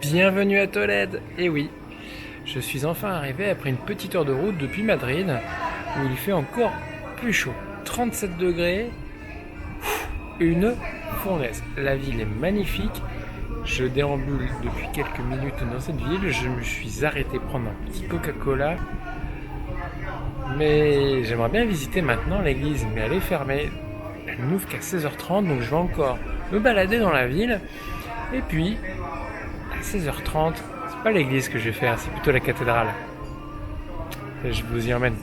Bienvenue à Tolède. Et oui, je suis enfin arrivé après une petite heure de route depuis Madrid, où il fait encore plus chaud. 37 degrés, une fournaise. La ville est magnifique. Je déambule depuis quelques minutes dans cette ville. Je me suis arrêté prendre un petit Coca-Cola. Mais j'aimerais bien visiter maintenant l'église, mais elle est fermée. Elle n'ouvre qu'à 16h30, donc je vais encore me balader dans la ville. Et puis, à 16h30, c'est pas l'église que je vais faire, c'est plutôt la cathédrale. Et je vous y emmène.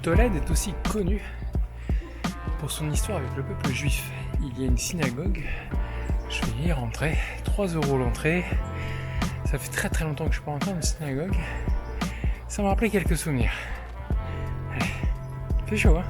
Tolède est aussi connue pour son histoire avec le peuple juif. Il y a une synagogue, je vais y rentrer, 3 € l'entrée. Ça fait très très longtemps que je suis pas rentré dans une synagogue. Ça m'a rappelé quelques souvenirs. Allez, il fait chaud, hein?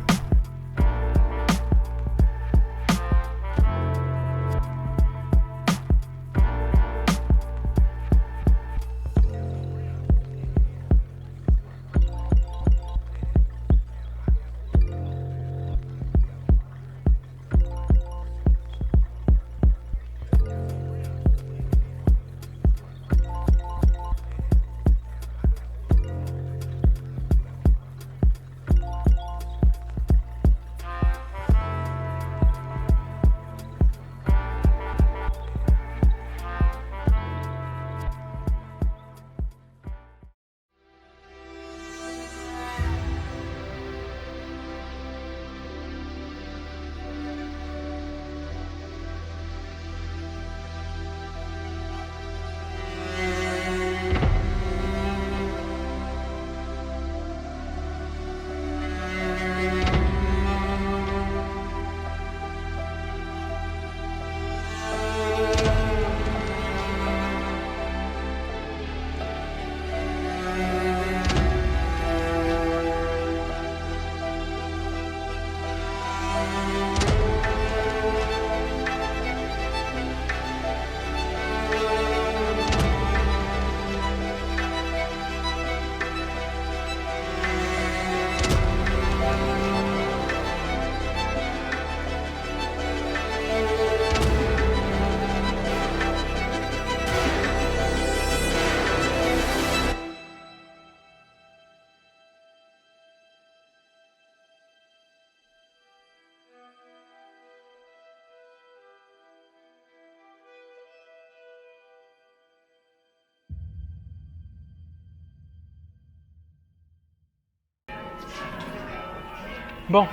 Bon,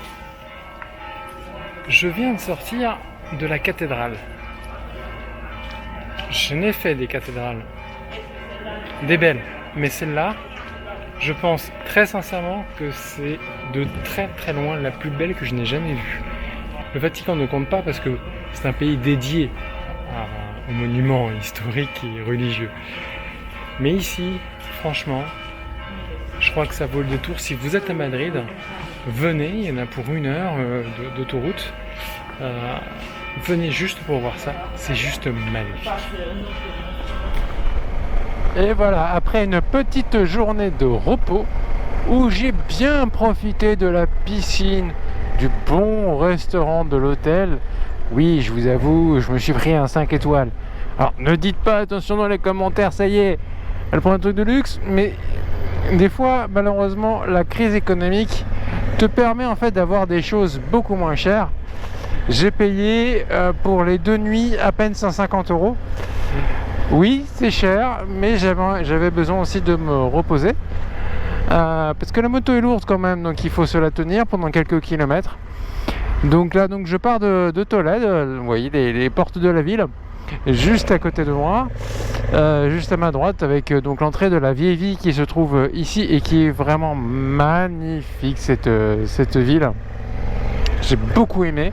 je viens de sortir de la cathédrale. Je n'ai fait des cathédrales, des belles, mais celle-là, je pense très sincèrement que c'est de très très loin la plus belle que je n'ai jamais vue. Le Vatican ne compte pas parce que c'est un pays dédié aux monuments historiques et religieux. Mais ici, franchement, je crois que ça vaut le détour. Si vous êtes à Madrid, venez, il y en a pour 1 heure d'autoroute. Venez juste pour voir ça, c'est juste magnifique. Et voilà, après une petite journée de repos où j'ai bien profité de la piscine, du bon restaurant de l'hôtel. Oui, je vous avoue, je me suis pris un 5 étoiles. Alors ne dites pas attention dans les commentaires, ça y est, elle prend un truc de luxe, mais des fois, malheureusement, la crise économique te permet en fait d'avoir des choses beaucoup moins chères. J'ai payé pour les 2 nuits à peine 150 €. Oui, c'est cher, mais j'avais besoin aussi de me reposer. Parce que la moto est lourde quand même, donc il faut se la tenir pendant quelques kilomètres. Donc là, je pars de Tolède, vous voyez les portes de la ville, juste à côté de moi, juste à ma droite, avec donc l'entrée de la vieille ville qui se trouve ici et qui est vraiment magnifique, cette ville. J'ai beaucoup aimé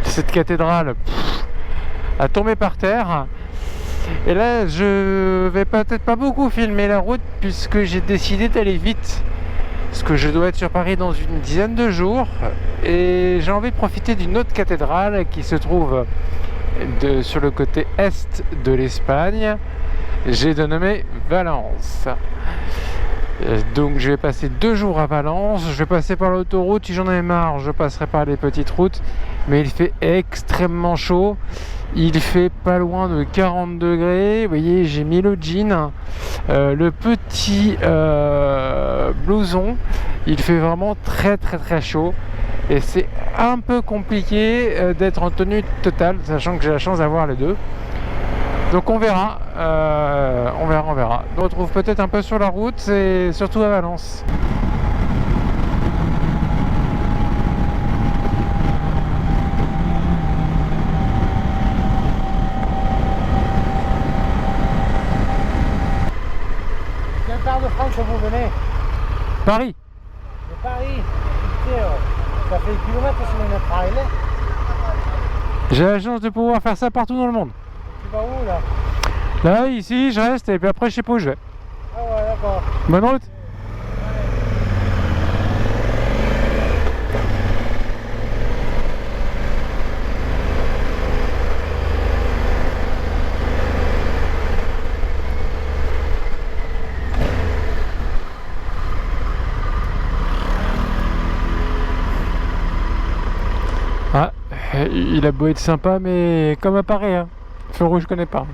cette cathédrale, a tombé par terre. Et là, je vais peut-être pas beaucoup filmer la route puisque j'ai décidé d'aller vite. Parce que je dois être sur Paris dans une dizaine de jours. Et j'ai envie de profiter d'une autre cathédrale qui se trouve sur le côté est de l'Espagne. J'ai dénommé Valence. Donc je vais passer 2 jours à Valence. Je vais passer par l'autoroute. Si j'en ai marre, je passerai par les petites routes. Mais il fait extrêmement chaud. Il fait pas loin de 40 degrés. Vous voyez, j'ai mis le jean, le petit blouson. Il fait vraiment très chaud. Et c'est un peu compliqué d'être en tenue totale, sachant que j'ai la chance d'avoir les deux. Donc on verra. On verra. On se retrouve peut-être un peu sur la route et surtout à Valence. Quelle part de France vous venez? Paris. De Paris. Écoutez, ça fait des kilomètres sur une trail. J'ai la chance de pouvoir faire ça partout dans le monde. Tu vas où là? Là, ici, je reste et puis après, je sais pas où je vais. Ah ouais, d'accord. Bonne route. Ah, il a beau être sympa, mais comme à Paris, hein. Feu rouge, je connais pas.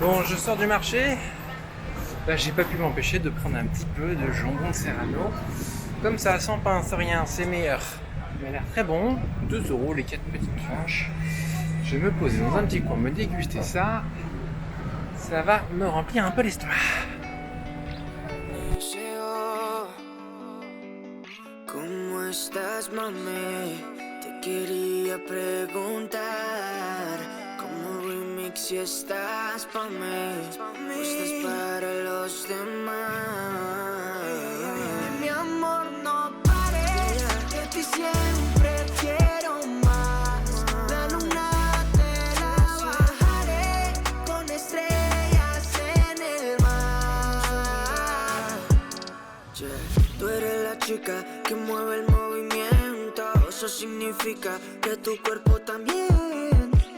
Bon, je sors du marché. Là, j'ai pas pu m'empêcher de prendre un petit peu de jambon de Serrano. Comme ça, sans pain, sans rien, c'est meilleur. Il m'a l'air très bon. 2 € les 4 petites tranches. Je vais me poser dans un petit coin, me déguster ça. Ça va me remplir un peu l'estomac. ¿Cómo estás, mami? Te quería preguntar. Como remix si estás pa' mí, o estás para los demás. Mi amor, no pares, de ti siempre quiero más. La luna te la bajaré con estrellas en el mar. Yeah. Tú eres la chica que mueve el movimiento. Eso significa que tu cuerpo también.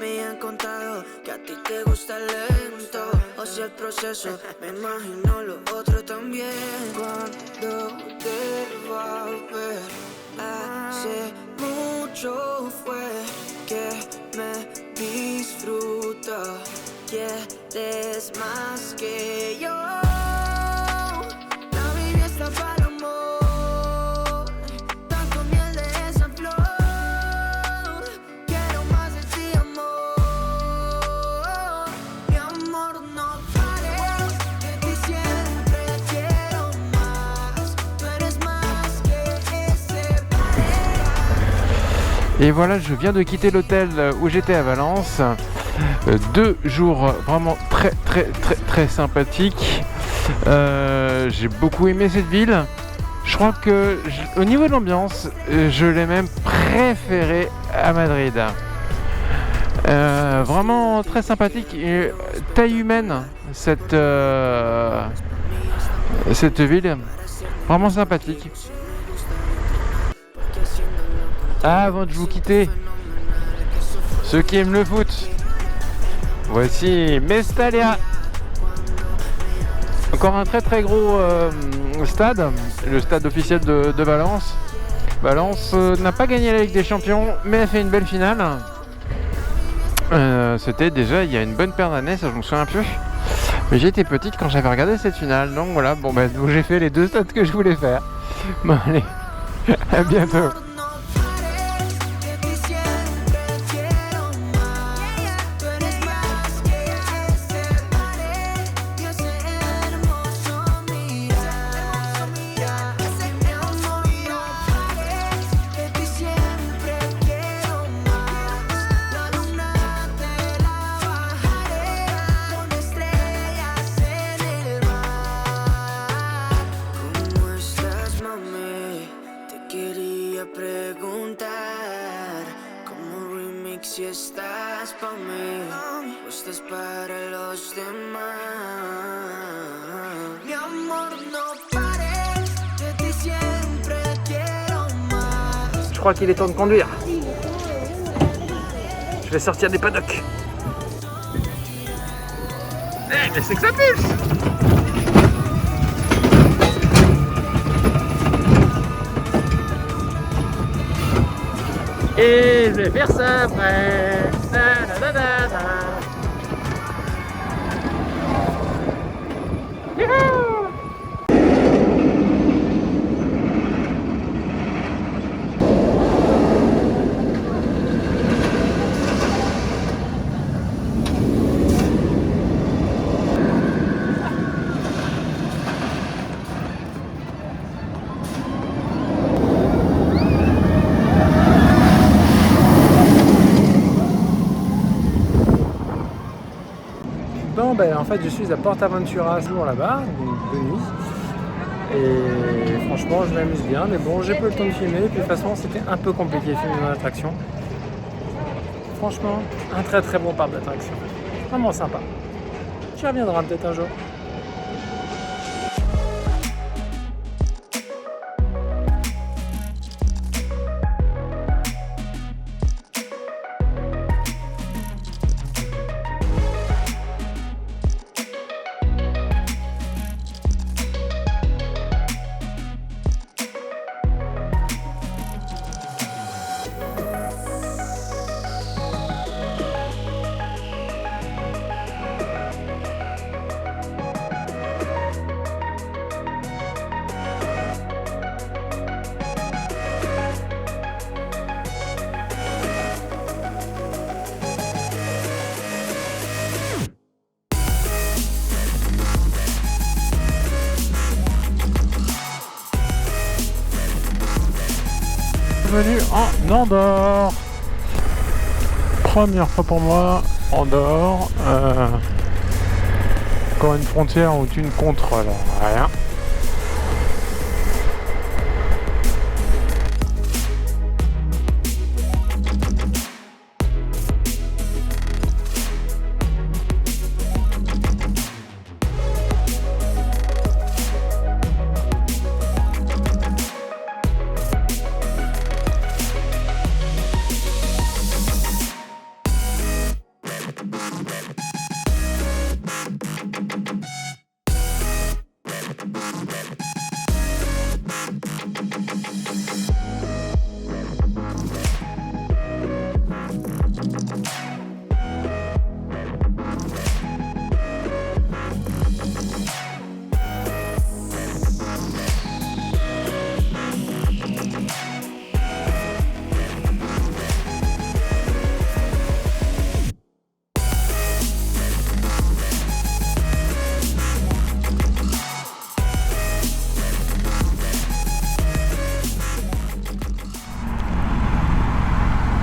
Me han contado que a ti te gusta lento. O sea, el proceso, me imagino lo otro también. Cuando te va a ver, hace mucho fue que me disfruto. Quieres más que yo. La vida está para el amor. Tanto miel de esa flor. Quiero más de ti, amor. Mi amor, no pares. De ti siempre quiero más. Tú eres más que ese pared. Et voilà, je viens de quitter l'hôtel où j'étais à Valence. 2 jours vraiment très sympathiques. J'ai beaucoup aimé cette ville. Je crois que au niveau de l'ambiance, je l'ai même préférée à Madrid. Vraiment très sympathique et taille humaine cette ville. Vraiment sympathique. Ah, avant de vous quitter, ceux qui aiment le foot, voici Mestalla. Encore un très gros stade, le stade officiel de Valence. Valence n'a pas gagné la Ligue des Champions, mais a fait une belle finale. C'était déjà il y a une bonne paire d'années, ça je me souviens plus. Mais j'étais petite quand j'avais regardé cette finale, donc voilà, bon bah donc j'ai fait les 2 stades que je voulais faire. Bon allez, à bientôt. Si estás pa' mí, o estás para los demás. Mi amor, no pares, de ti siempre quiero más. Je crois qu'il est temps de conduire. Je vais sortir des paddocks. Mais c'est que ça pulse! Et je vais faire ça après. Bon, ben, en fait, je suis à PortAventura, toujours là-bas, de nuit. Et franchement, je m'amuse bien. Mais bon, j'ai pas le temps de filmer. Et puis, de toute façon, c'était un peu compliqué de filmer dans l'attraction. Franchement, un très bon parc d'attraction. Vraiment sympa. Tu reviendras peut-être un jour. bienvenue en Andorre. Première fois pour moi, Andorre. Encore une frontière où tu ne contrôles rien.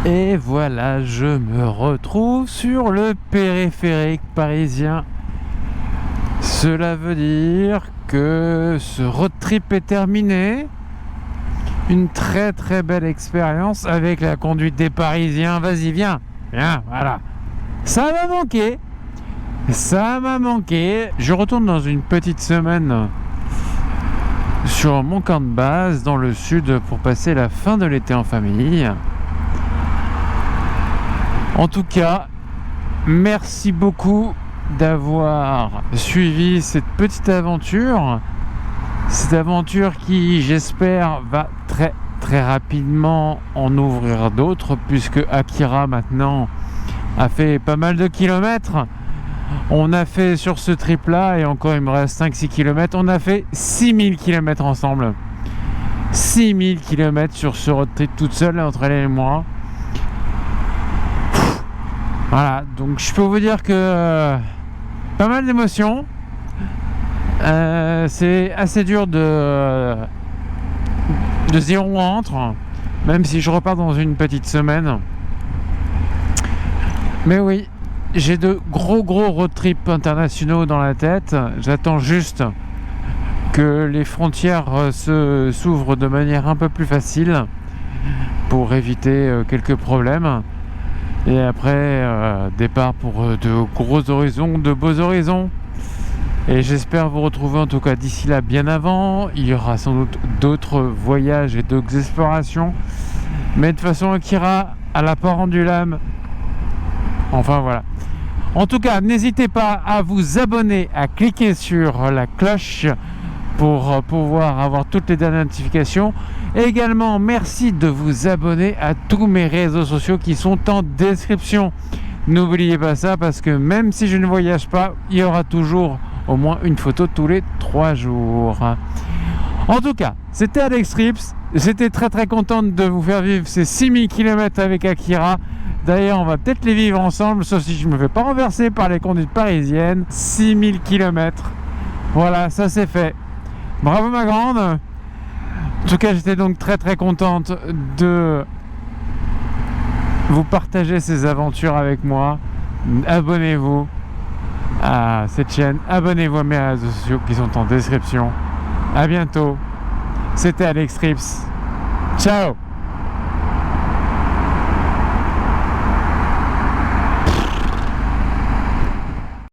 Et voilà, je me retrouve sur le périphérique parisien. Cela veut dire que ce road trip est terminé. Une très très belle expérience avec la conduite des Parisiens. Vas-y, viens, voilà. Ça m'a manqué. Ça m'a manqué. Je retourne dans une petite semaine sur mon camp de base dans le sud pour passer la fin de l'été en famille. En tout cas, merci beaucoup d'avoir suivi cette petite aventure. Cette aventure qui, j'espère, va très très rapidement en ouvrir d'autres, puisque Akira maintenant a fait pas mal de kilomètres. On a fait sur ce trip là, et encore il me reste 5-6 km, on a fait 6000 km ensemble. 6000 km sur ce road trip toute seule entre elle et moi. Voilà, donc je peux vous dire que pas mal d'émotions. C'est assez dur de se dire on rentre, même si je repars dans une petite semaine. Mais oui, j'ai de gros road trips internationaux dans la tête. J'attends juste que les frontières s'ouvrent de manière un peu plus facile pour éviter quelques problèmes. Et après, départ pour de gros horizons, de beaux horizons. Et j'espère vous retrouver en tout cas d'ici là bien avant. Il y aura sans doute d'autres voyages et d'autres explorations. Mais de toute façon, Akira, elle n'a pas rendu l'âme. Enfin voilà. En tout cas, n'hésitez pas à vous abonner, à cliquer sur la cloche pour pouvoir avoir toutes les dernières notifications. Également, merci de vous abonner à tous mes réseaux sociaux qui sont en description. N'oubliez pas ça, parce que même si je ne voyage pas, il y aura toujours au moins une photo tous les 3 jours. En tout cas, c'était Alex Trips. J'étais très très contente de vous faire vivre ces 6000 km avec Akira. D'ailleurs, on va peut-être les vivre ensemble, sauf si je ne me fais pas renverser par les conduites parisiennes. 6000 km. Voilà, ça c'est fait. Bravo ma grande. En tout cas, j'étais donc très très contente de vous partager ces aventures avec moi. Abonnez-vous à cette chaîne, abonnez-vous à mes réseaux sociaux qui sont en description. À bientôt. C'était Alex Trips. Ciao.